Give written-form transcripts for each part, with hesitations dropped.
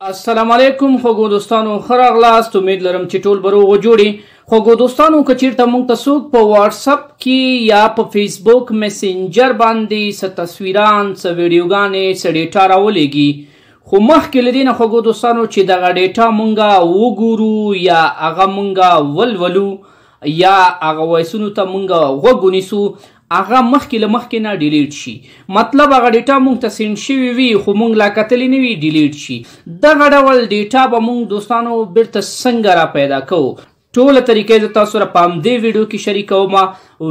السلام علیکم خوږو دوستانو، ښه راغلاست. امید لرم چې ټول به روغ جوړې. خوږو دوستانو، که چیرته موږ ته څوک په واتساپ کې یا په فیسبوک میسنجر باندې څه تصویران، څه ویډیوګانې، څه ډیټا راولېږي، خو مخکې له دې نه خوږو دوستانو چې دغه ډیټا موږ وګورو یا هغه موږ ولولو یا هغه وایسونو ته موږ غوږ ونیسو، هغه مخکې له مخکې نه ډیلیټ شي. مطلب هغه ډیټا موږ ته سینډ شوي وي خو موږ لا کتلې نه وي، ډیلیټ شي. دغه ډول ډیټا به موږ دوستانو بیرته څنګه را پیدا کوو، ټوله طریقې زه تاسو سره په همدې ویډیو کې شریکوم.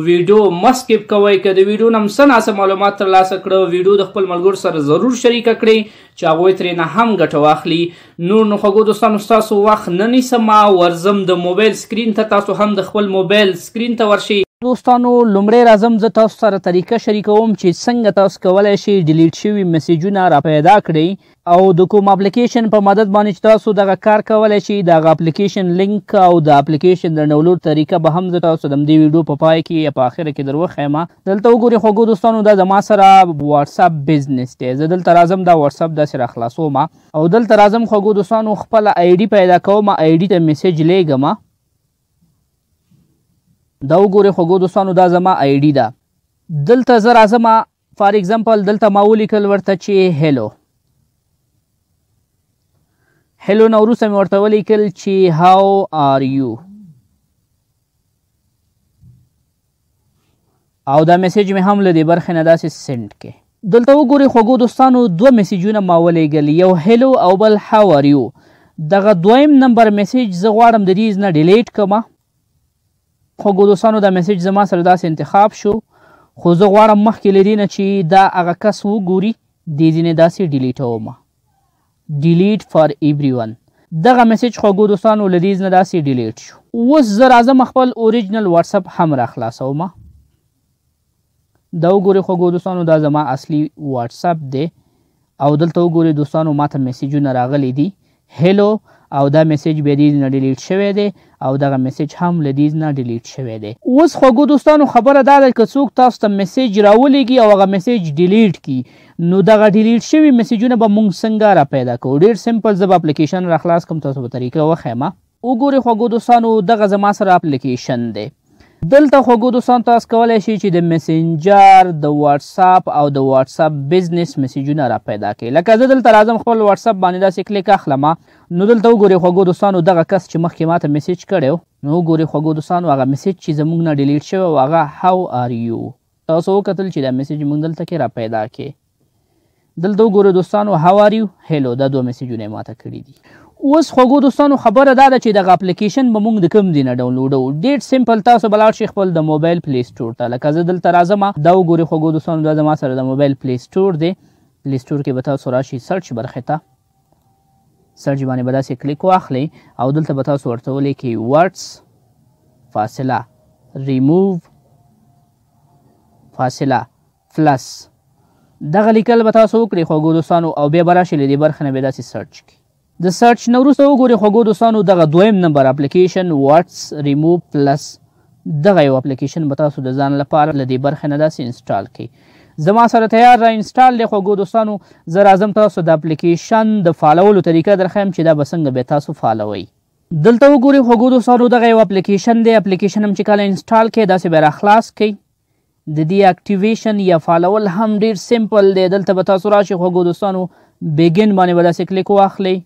ویډیو مه سکیپ کوئ. که د ویډیو نه هم څه ناسم معلومات ترلاسه کړه، ویډیو د خپل ملګرو سره ضرور شریکه کړئ چې هغوی ترېنه هم ګټه واخلي. نور نو خوږو دوستانو، ستاسو وخت نه نیسم، ورځم د موبایل سکرین ته. تاسو هم د خپل موبایل سکرین ته ورشئ. دوستانو، لومړی راځم زه تاسو سره طریقه شریکوم چې څنګه تاسو کولی شئ ډیلیټ شوي میسیجونه را پیدا کړئ، او د کوم اپلیکیشن په مدد باندې چې تاسو دغه کار کولی شئ. دغه اپلیکیشن لینک او د اپلیکیشن د ډاونلوډ طریقه به هم زه تاسو د همدې ویډیو په پای کې یا په آخره کې در وښیم. دلته وګورئ خوږو دوستانو، دا زما سره واتساپ بزنس دی. زه دلته راځم، دا واتساپ داسې را خلاصوم او دلته راځم خوږو دوستانو، خپله آی ډي پیدا کوم. آی ډي ته میسیج لیږم. دا وګورئ خوږو دوستانو، دا زما آی ډي ده. دلته زه راځم، فار اگزامپل دلته ما ولیکل ورته چې هیلو. هیلو نه وروسته مې ورته ولیکل چې هاو آر یو، او دا میسیج مې هم له دې برخې نه داسې سینډ کړې. دلته وګورئ خوږو دوستانو، دوه میسیجونه ما ولیږل، یو هیلو او بل هاو آر یو. دغه دویم نمبر میسیج زه غواړم د دې نه ډیلیټ کړم. خوږو دوستانو، دا میسیج زما سره داسې انتخاب شو، خو زه غواړم مخکې له دې نه چې دا هغه کس وګوري، دې ځینې داسې ډیلیټوم. ډیلیټ فار ایوری ون. دغه میسیج خوږو دوستانو له دې نه داسې ډیلیټ شو. اوس زه راځم خپل اوریجنل واتساپ هم را خلاصوم. دا وګورئ خوږو دوستانو، دا زما اصلي واتساپ دی، او دلته وګورئ دوستانو ماته میسیجونه راغلي دي هیلو، او دا میسیج بیا دې نه ډیلیټ شوی دی، او دغه میسیج هم له دې نه ډیلیټ شوی دی. اوس خوږو دوستانو خبره دا ده که څوک تاسو ته میسیج راولېږي او هغه میسیج ډیلیټ کړي، نو دغه ډیلیټ شوي میسیجونه به موږ څنګه را پیدا کوو. ډېر سمپل، زه به اپلیکیشن را خلاص کړم، تاسو به طریقه وښیم. وګورئ خوږو دوستانو، دغه زما سره اپلیکیشن دی. دلته خوږو دوستانو تاسو کولی شئ چې د میسنجر، د واتساپ او د واتساپ بزنس میسیجونه را پیدا کړئ. لکه زه دلته راځم خپل واتساپ باندې داسې کلیک اخلم، نو دلته وګورئ خوږو دوستانو، دغه کس چې مخکې ماته میسیج کړی و، نو وګورئ خوږو دوستانو هغه میسیج چې زموږ نه ډیلیټ شوی و هغه هاو آر یو. تاسو وکتل چې دا میسیج موږ دلته کې را پیدا کړې. دلته وګورئ دوستانو، هاو آر یو، هیلو، دا دوه میسیجونه یې ماته کړي دي. اوس خوږو دوستانو خبره دا ده چې دغه اپلیکیشن به موږ د کوم ځای نه ډاونلوډوو. ډېر سمپل، تاسو به لاړ شئ خپل د موبایل پلی سټور ته. لکه زه دلته راځم، دا وګورئ خوږو دوستانو، دا زما سره د موبایل پلی سټور دی. پلی سټور کې به تاسو راشئ سرچ برخې ته، سرچ باندې به داسې کلیک واخلئ، او دلته به تاسو ورته ولیکئ ورډس فاصله ریموو فاصله پلس. دغه لیکل به تاسو وکړئ خوږو دوستانو، او بیا به راشئ له دې برخې نه بیا داسې سرچ کړئ. د سرچ نه وروسته وګورئ خوږو دوستانو، دغه دویم نمبر اپلیکیشن ورډس ریموو پلس، دغه یو اپلیکیشن به تاسو د ځان لپاره له دې برخې نه داسې انسټال کړئ. زما سره تیار را انسټال دی خوږو دوستانو. زه راځم تاسو د اپلیکیشن د فالولو طریقه درښیم چې دا به څنګه بیا تاسو فالوئ. دلته وګورئ خوږو دوستانو، دغه یو اپلیکیشن دی. اپلیکیشن هم چې کله انسټال کړئ داسې به را خلاص کړئ. د دې اکټیویشن یا فالول هم ډېر سمپل دی. دلته به تاسو راشئ خوږو دوستانو، بیګن باندې به داسې کلیک واخلئ.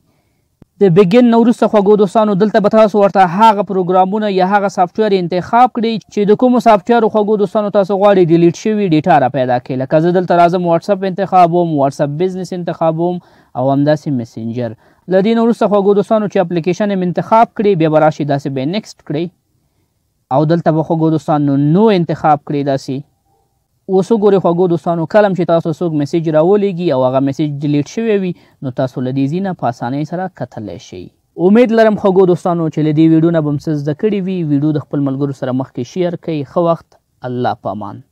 د بیګن نه وروسته خوږو دوستانو دلته به تاسو ورته هغه پروګرامونه یا هغه سافټویر انتخاب کړئ چې د کومو سافټویرو خوږو دوستانو تاسو غواړئ ډیلیټ شوي ډیټا را پیدا کړئ. لکه زه دلته راځم، واتساپ انتخابوم، واتساپ بزنس انتخابوم، او همداسې میسنجر. له دې نه وروسته خوږو دوستانو چې اپلیکیشن یې انتخاب کړئ، بیا به راشئ داسې به نیکسټ کړئ، او دلته به خوږو دوستانو نو انتخاب کړئ داسې. اوس وګورئ خوږو دوستانو، کله چې تاسو څوک میسیج راولېږي او هغه میسیج ډیلیټ شوی وي، نو تاسو له دې ځای نه په اسانۍ سره کتلی شئ. امید لرم خوږو دوستانو چې له دې ویډیو نه به م څه زده کړي وي. ویډیو د خپل ملګرو سره مخکې شیر کړئ. ښه وخت، الله په امان.